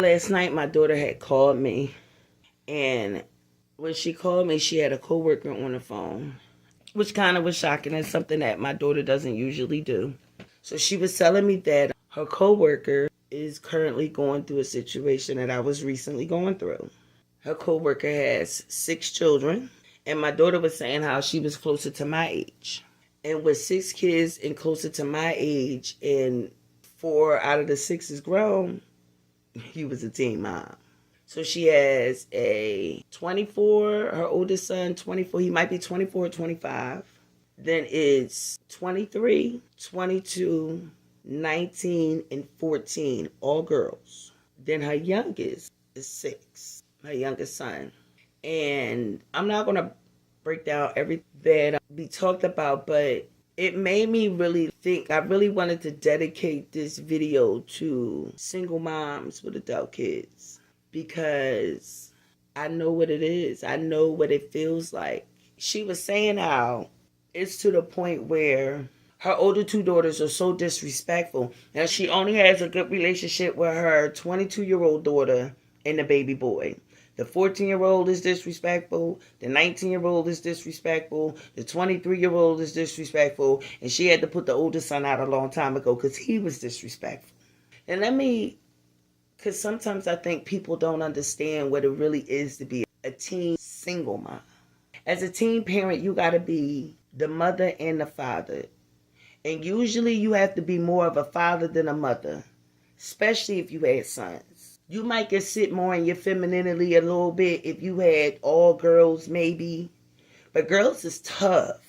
last night my daughter had called me, and when she called me, she had a coworker on the phone, which kind of was shocking. It's something that my daughter doesn't usually do. So she was telling me that her coworker is currently going through a situation that I was recently going through. Her coworker has 6 children, and my daughter was saying how she was closer to my age. And with 6 kids and closer to my age, and 4 out of the 6 is grown, you was a teen mom. So she has a 24, her oldest son, 24. He might be 24 or 25. Then it's 23, 22, 19, and 14, all girls. Then her youngest is 6, her youngest son. And I'm not going to break down everything that we talked about, but it made me really think. I really wanted to dedicate this video to single moms with adult kids, because I know what it is. I know what it feels like. She was saying how it's to the point where her older 2 daughters are so disrespectful. Now, she only has a good relationship with her 22-year-old daughter and the baby boy. The 14-year-old is disrespectful. The 19-year-old is disrespectful. The 23-year-old is disrespectful. And she had to put the older son out a long time ago because he was disrespectful. And because sometimes I think people don't understand what it really is to be a teen single mom. As a teen parent, you got to be the mother and the father. And usually you have to be more of a father than a mother, especially if you had sons. You might get sit more in your femininity a little bit if you had all girls maybe. But girls is tough.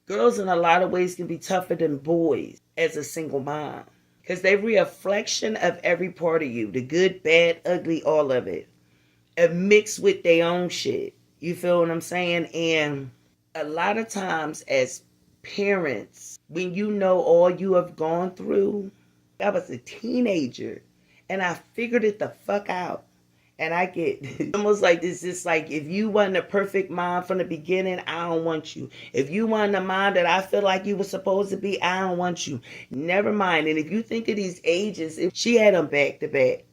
Girls in a lot of ways can be tougher than boys as a single mom. Because they're a reflection of every part of you. The good, bad, ugly, all of it. Mixed with their own shit. You feel what I'm saying? And a lot of times as parents, when you know all you have gone through, I was a teenager and I figured it the fuck out. And I get almost like this. It's like, if you wasn't a perfect mom from the beginning, I don't want you. If you wasn't a mom that I feel like you were supposed to be, I don't want you. Never mind. And if you think of these ages, if she had them back to back,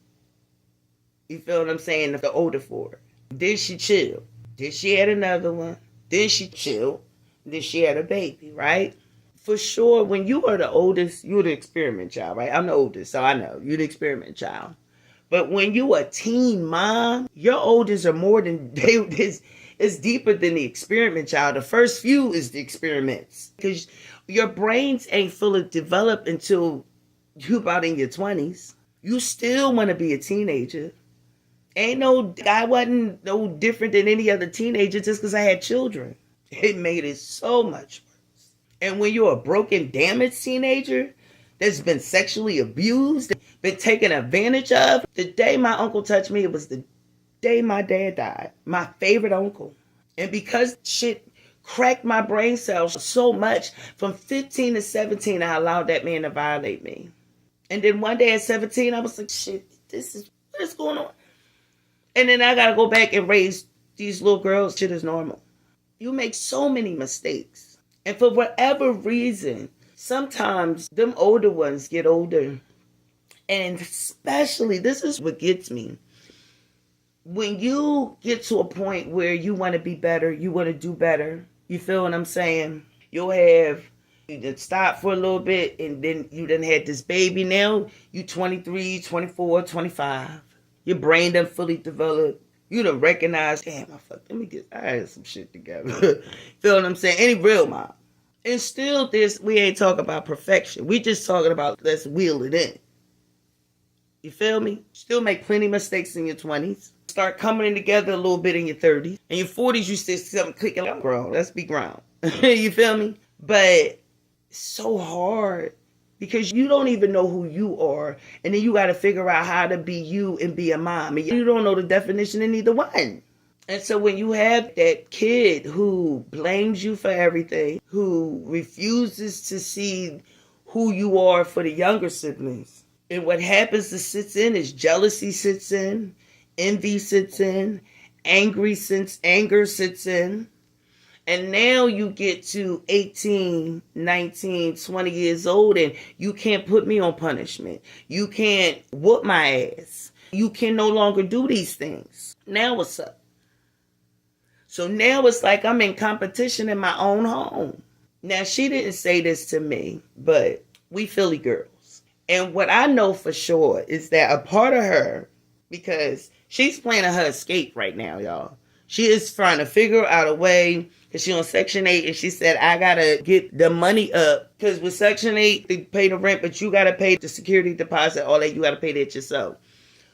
you feel what I'm saying? The older 4. Then she chilled. Then she had another one. Then she chilled. Then she had a baby, right? For sure, when you are the oldest, you're the experiment child, right? I'm the oldest, so I know. You're the experiment child. But when you a teen mom, your oldest are more than it's deeper than the experiment child. The first few is the experiments, because your brains ain't fully developed until you about in your 20s. You still want to be a teenager. I wasn't no different than any other teenager just because I had children. It made it so much worse. And when you're a broken, damaged teenager that's been sexually abused, been taken advantage of. The day my uncle touched me, it was the day my dad died. My favorite uncle. And because shit cracked my brain cells so much, from 15 to 17, I allowed that man to violate me. And then one day at 17, I was like, shit, what is going on? And then I got to go back and raise these little girls. Shit is normal. You make so many mistakes. And for whatever reason, sometimes them older ones get older. And especially, this is what gets me. When you get to a point where you want to be better, you want to do better, you feel what I'm saying? You just stop for a little bit, and then you done had this baby. Now you 23, 24, 25. Your brain done fully developed. You done recognize, damn, I had some shit together. Feel what I'm saying? Any real mom. And still we ain't talking about perfection. We just talking about let's wheel it in. You feel me? Still make plenty of mistakes in your 20s. Start coming together a little bit in your 30s. In your 40s, you still something clicking like, bro, let's be ground. You feel me? But it's so hard because you don't even know who you are. And then you got to figure out how to be you and be a mom. And you don't know the definition of either one. And so when you have that kid who blames you for everything, who refuses to see who you are for the younger siblings, and what happens is jealousy sits in, envy sits in, anger sits in, And now you get to 18, 19, 20 years old and you can't put me on punishment. You can't whoop my ass. You can no longer do these things. Now what's up? So now it's like I'm in competition in my own home. Now she didn't say this to me, but we Philly girls. And what I know for sure is that a part of her, because she's planning her escape right now, y'all. She is trying to figure out a way, because she's on Section 8, and she said, I got to get the money up. Because with Section 8, they pay the rent, but you got to pay the security deposit, all that. You got to pay that yourself.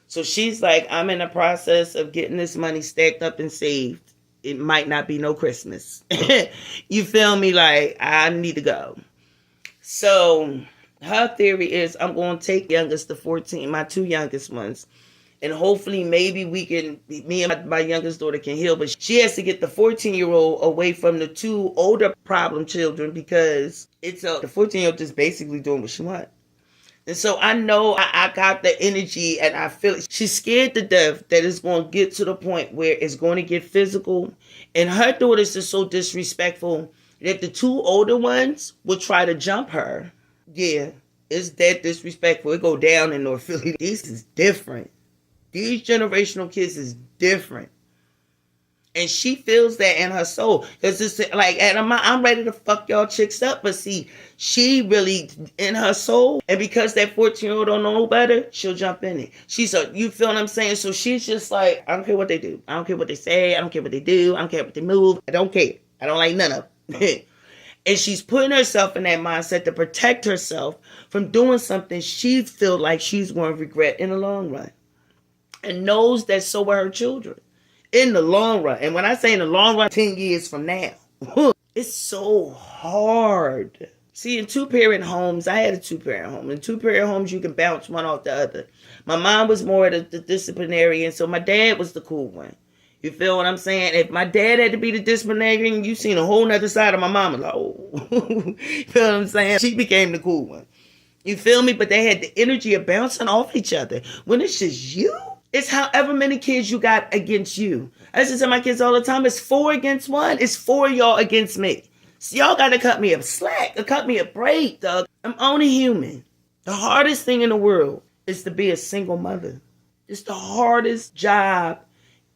So she's like, I'm in the process of getting this money stacked up and saved. It might not be no Christmas. You feel me? Like, I need to go. So her theory is I'm going to take youngest to 14, my two youngest ones. And hopefully maybe we can, me and my youngest daughter can heal. But she has to get the 14-year-old away from the two older problem children, because the 14-year-old just basically doing what she wants. And so I know I got the energy and I feel it. She's scared to death that it's going to get to the point where it's going to get physical. And her daughters are so disrespectful that the two older ones will try to jump her. Yeah, it's that disrespectful. It go down in North Philly. This is different. These generational kids is different. And she feels that in her soul. Because it's like, and I'm ready to fuck y'all chicks up. But see, she really, in her soul, and because that 14-year-old don't know better, she'll jump in it. You feel what I'm saying? So she's just like, I don't care what they do. I don't care what they say. I don't care what they do. I don't care what they move. I don't care. I don't like none of it. And she's putting herself in that mindset to protect herself from doing something she feels like she's going to regret in the long run. And knows that so are her children. In the long run. And when I say in the long run, 10 years from now. It's so hard. See, in two-parent homes, I had a two-parent home. In two-parent homes, you can bounce one off the other. My mom was more the disciplinarian, so my dad was the cool one. You feel what I'm saying? If my dad had to be the disciplinarian, you seen a whole nother side of my mama. Like, oh. You feel what I'm saying? She became the cool one. You feel me? But they had the energy of bouncing off each other. When it's just you, it's however many kids you got against you. I used to tell my kids all the time, it's 4 against 1. It's 4 y'all against me. So y'all got to cut me a slack or cut me a break, dog. I'm only human. The hardest thing in the world is to be a single mother. It's the hardest job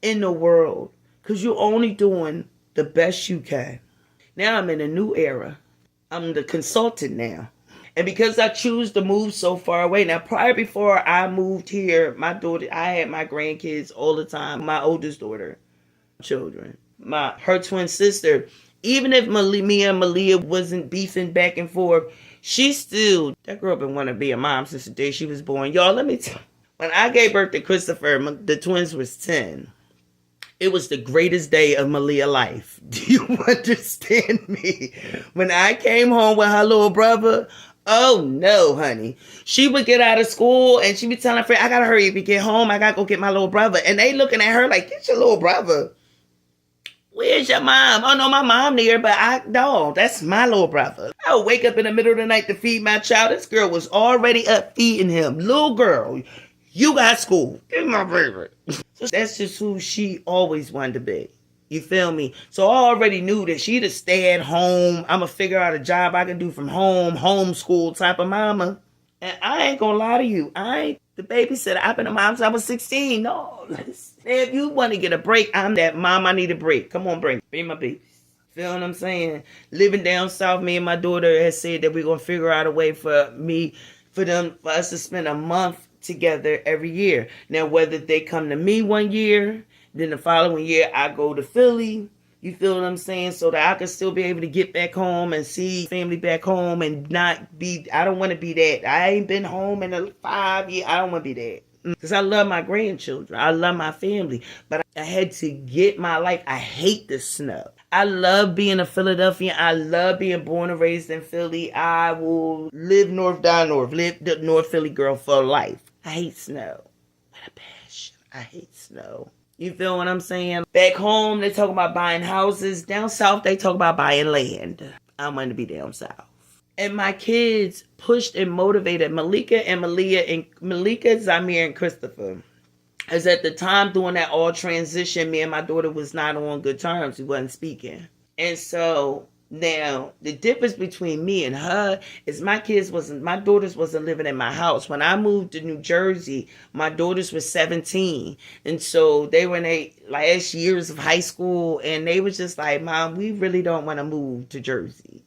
in the world because you're only doing the best you can. Now I'm in a new era. I'm the consultant now. And because I choose to move so far away, now prior before I moved here, my daughter, I had my grandkids all the time. My oldest daughter, children, her twin sister. Even if me and Malia wasn't beefing back and forth, that girl been wanting to be a mom since the day she was born. Y'all, let me tell you, when I gave birth to Christopher, the twins was 10. It was the greatest day of Malia's life. Do you understand me? When I came home with her little brother, oh no, honey. She would get out of school and she'd be telling her friend, I gotta hurry up and get home. I gotta go get my little brother. And they looking at her like, get your little brother. Where's your mom? Oh no, my mom near, but no, that's my little brother. I would wake up in the middle of the night to feed my child. This girl was already up feeding him. Little girl, you got school. Give me my baby. So that's just who she always wanted to be. You feel me? So I already knew that she'd have stay at home. I'm going to figure out a job I can do from home, homeschool type of mama. And I ain't going to lie to you. I ain't the babysitter. I've been a mom since I was 16. No. If you want to get a break, I'm that mom. I need a break. Come on, bring my babies. Feel what I'm saying? Living down south, me and my daughter has said that we're going to figure out a way for us to spend a month together every year. Now, whether they come to me one year, then the following year I go to Philly. You feel what I'm saying? So that I can still be able to get back home and see family back home and not be, I don't want to be that. I ain't been home in 5 years. I don't want to be that. Because I love my grandchildren. I love my family. But I had to get my life. I hate the snow. I love being a Philadelphian. I love being born and raised in Philly. I will live north, die north. Live the North Philly girl for life. I hate snow. With a passion. I hate snow. You feel what I'm saying? Back home, they talk about buying houses. Down south, they talk about buying land. I want to be down south. And my kids pushed and motivated Malika and Malia, and Malika, Zamir, and Christopher. As at the time doing that all transition, me and my daughter was not on good terms. We wasn't speaking. And so now the difference between me and her is my daughters wasn't living in my house. When I moved to New Jersey, my daughters were 17. And so they were in their last years of high school, and they was just like, Mom, we really don't want to move to Jersey.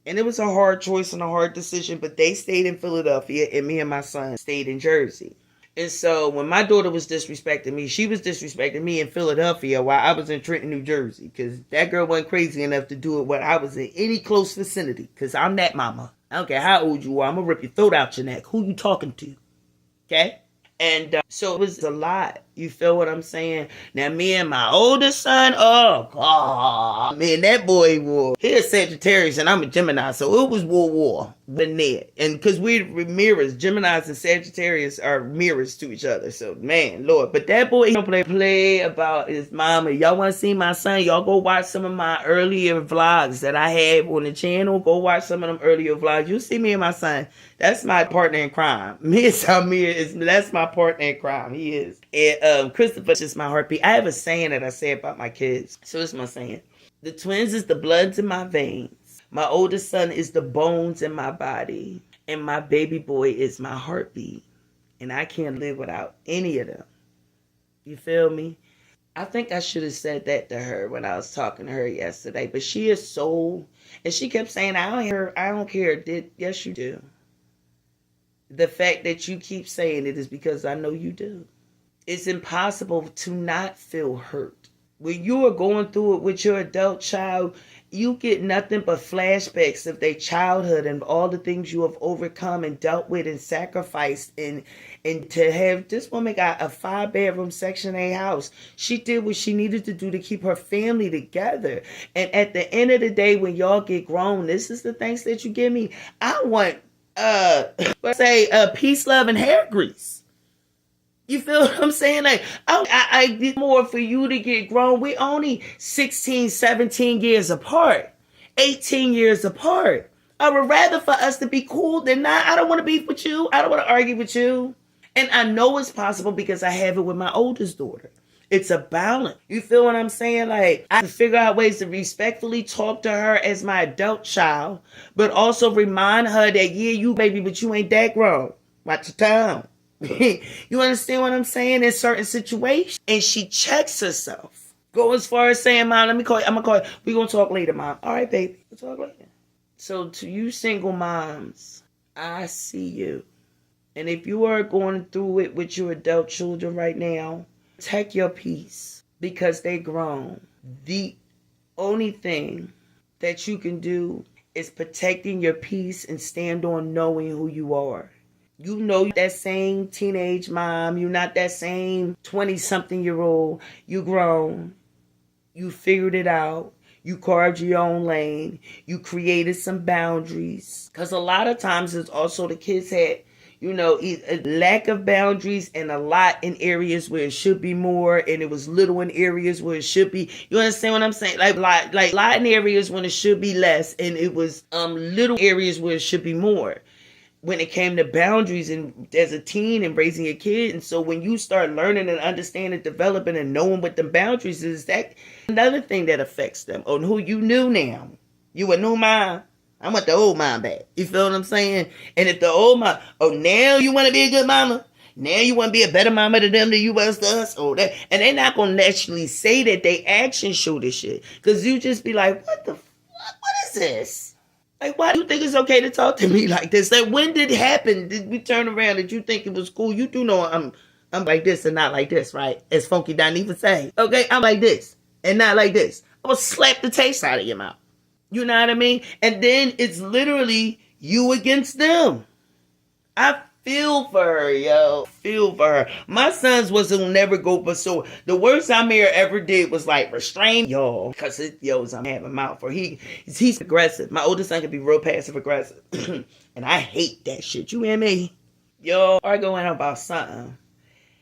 And it was a hard choice and a hard decision, but they stayed in Philadelphia and me and my son stayed in Jersey. And so when my daughter was disrespecting me, she was disrespecting me in Philadelphia while I was in Trenton, New Jersey. Because that girl wasn't crazy enough to do it when I was in any close vicinity. Because I'm that mama. I don't care how old you are. I'm going to rip your throat out your neck. Who you talking to? Okay? And so it was a lot. You feel what I'm saying? Now, me and my oldest son, oh, God. Man, that boy was. He's a Sagittarius and I'm a Gemini, so it was war when there. And because we're mirrors, Geminis and Sagittarius are mirrors to each other. So, man, Lord. But that boy, he don't play about his mama. Y'all want to see my son? Y'all go watch some of my earlier vlogs that I have on the channel. Go watch some of them earlier vlogs. You'll see me and my son. That's my partner in crime. Me and Samir, that's my partner in crime. He is. And Christopher's just my heartbeat. I have a saying that I say about my kids. So it's my saying. The twins is the bloods in my veins. My oldest son is the bones in my body. And my baby boy is my heartbeat. And I can't live without any of them. You feel me? I think I should have said that to her when I was talking to her yesterday. But she is so... And she kept saying, I don't care. Yes, you do. The fact that you keep saying it is because I know you do. It's impossible to not feel hurt. When you are going through it with your adult child, you get nothing but flashbacks of their childhood and all the things you have overcome and dealt with and sacrificed. And to have this woman got a 5-bedroom Section 8 house. She did what she needed to do to keep her family together. And at the end of the day, when y'all get grown, this is the things that you give me. I want, peace, love, and hair grease. You feel what I'm saying? Like, I did more for you to get grown. We only 16, 17 years apart. 18 years apart. I would rather for us to be cool than not. I don't want to beef with you. I don't want to argue with you. And I know it's possible because I have it with my oldest daughter. It's a balance. You feel what I'm saying? Like, I figure out ways to respectfully talk to her as my adult child, but also remind her that, yeah, you baby, but you ain't that grown. Watch your tongue. You understand what I'm saying? In certain situations. And she checks herself. Go as far as saying, Mom, let me call you. I'm going to call you. We're going to talk later, Mom. All right, baby. We'll talk later. So to you single moms, I see you. And if you are going through it with your adult children right now, protect your peace because they're grown. The only thing that you can do is protecting your peace and stand on knowing who you are. You know that same teenage mom. You're not that same 20-something-year-old. You grown. You figured it out. You carved your own lane. You created some boundaries. Because a lot of times it's also the kids had, a lack of boundaries and a lot in areas where it should be more, and it was little in areas where it should be. You understand what I'm saying? Like lot in areas when it should be less, and it was little areas where it should be more. When it came to boundaries and as a teen and raising a kid. And so when you start learning and understanding, developing and knowing what the boundaries is, that another thing that affects them on who you knew now. You a new mom. I want the old mom back. You feel what I'm saying? And if the old mom, now you want to be a good mama? Now you want to be a better mama to them than you was to us? Or that, and they're not going to naturally say that. They actions show this shit. Because you just be like, what the fuck? What is this? Like, why do you think it's okay to talk to me like this? Like, when did it happen? Did we turn around? Did you think it was cool? You do know I'm like this and not like this, right? As Funky Don even say. Okay, I'm like this and not like this. I'm going to slap the taste out of your mouth. You know what I mean? And then it's literally you against them. I feel for her, yo. Feel for her. My sons wasn't never go, but so the worst Amir ever did was like restrain y'all. Because I'm having mouth for he's aggressive. My oldest son can be real passive aggressive. And I hate that shit. You hear me? Yo, arguing about something.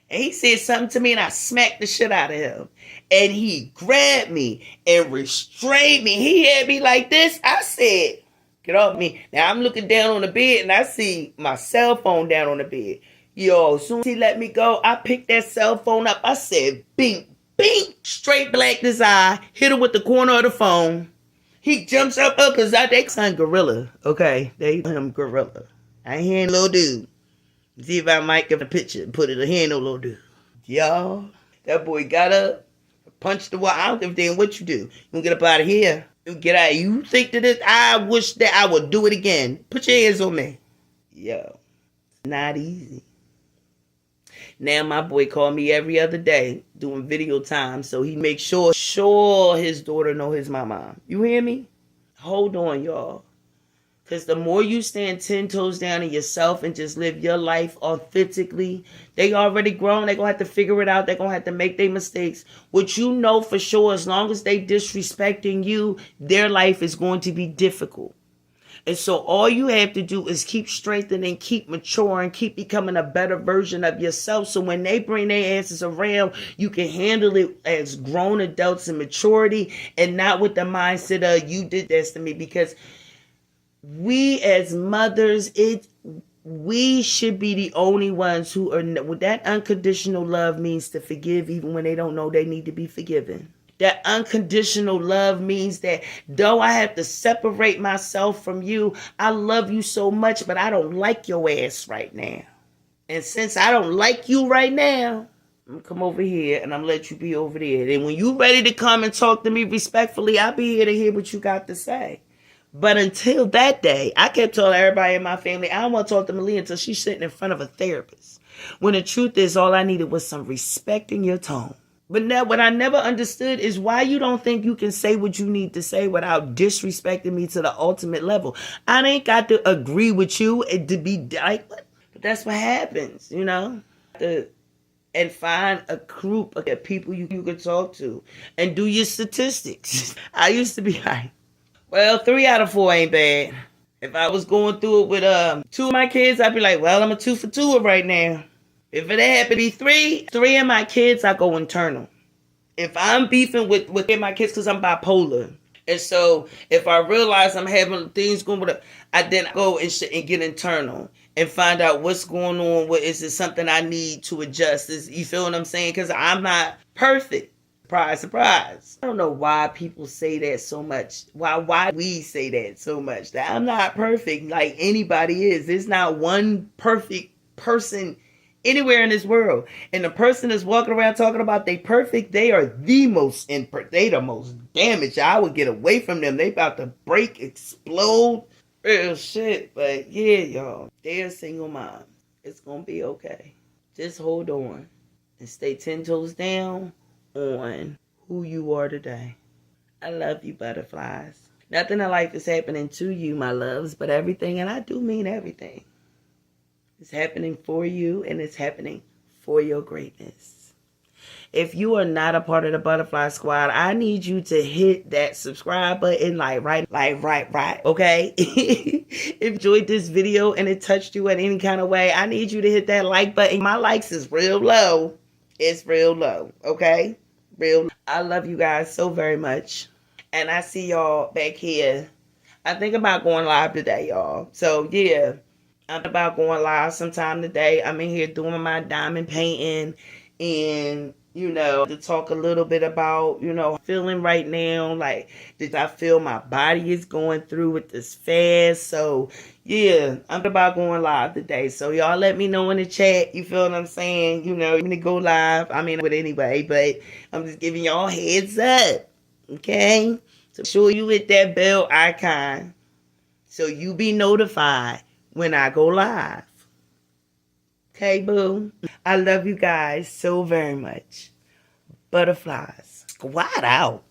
And he said something to me and I smacked the shit out of him. And he grabbed me and restrained me. He had me like this. I said, get off me. Now I'm looking down on the bed and I see my cell phone down on the bed. Yo, as soon as he let me go, I picked that cell phone up. I said, bing, bing, straight blacked his eye, hit him with the corner of the phone. He jumps up because they son Gorilla. Okay, they him Gorilla. I ain't hearing little dude. See if I might give a picture and put it in hand, no little dude. Y'all, that boy got up, punched the wall. I don't give a damn what you do. You gonna get up out of here. You get out. You think that this, I wish that I would do it again. Put your hands on me. Yo, not easy. Now my boy call me every other day doing video time, so he makes sure his daughter know his mama. You hear me? Hold on, y'all. Because the more you stand 10 toes down in yourself and just live your life authentically, they already grown. They're going to have to figure it out. They're going to have to make their mistakes. What you know for sure, as long as they disrespecting you, their life is going to be difficult. And so all you have to do is keep strengthening, keep maturing, keep becoming a better version of yourself. So when they bring their asses around, you can handle it as grown adults in maturity and not with the mindset of you did this to me. Because we as mothers, we should be the only ones who are, that unconditional love means to forgive even when they don't know they need to be forgiven. That unconditional love means that though I have to separate myself from you, I love you so much, but I don't like your ass right now. And since I don't like you right now, I'm going to come over here and I'm going to let you be over there. And when you ready to come and talk to me respectfully, I'll be here to hear what you got to say. But until that day, I kept telling everybody in my family, I don't want to talk to Malia until she's sitting in front of a therapist. When the truth is, all I needed was some respect in your tone. But now what I never understood is why you don't think you can say what you need to say without disrespecting me to the ultimate level. I ain't got to agree with you and to be like, but that's what happens, you know? And find a group of people you can talk to and do your statistics. I used to be like, well, 3 out of 4 ain't bad. If I was going through it with 2 of my kids, I'd be like, well, I'm a 2 for 2 right now. If it happened to be 3 of my kids, I go internal. If I'm beefing with my kids because I'm bipolar. And so if I realize I'm having things going with it, I then go and get internal and find out what's going on. Is it something I need to adjust? You feel what I'm saying? Because I'm not perfect. Surprise, surprise. I don't know why people say that so much. Why we say that so much. That I'm not perfect like anybody is. There's not one perfect person anywhere in this world. And the person that's walking around talking about they perfect, they are the most they the most damaged. I would get away from them. They about to break, explode. Real shit. But yeah, y'all. They're a single mom. It's gonna be okay. Just hold on. And stay 10 toes down on who you are today. I love you, butterflies. Nothing in life is happening to you, my loves, but everything, and I do mean everything, it's happening for you, and it's happening for your greatness. If you are not a part of the Butterfly Squad, I need you to hit that subscribe button right, okay? If you enjoyed this video and it touched you in any kind of way, I need you to hit that like button. My likes is real low. It's real low, okay? Real. I love you guys so very much. And I see y'all back here. I think about going live today, y'all. So, yeah. I'm about going live sometime today. I'm in here doing my diamond painting and, you know, to talk a little bit about, you know, feeling right now. Like, did I feel my body is going through with this fast? So, yeah, I'm about going live today. So, y'all let me know in the chat. You feel what I'm saying? You know, I'm going to go live. I mean, but anyway, but I'm just giving y'all heads up. Okay? So, sure you hit that bell icon so you be notified when I go live. Okay, boo? I love you guys so very much. Butterflies, squad out.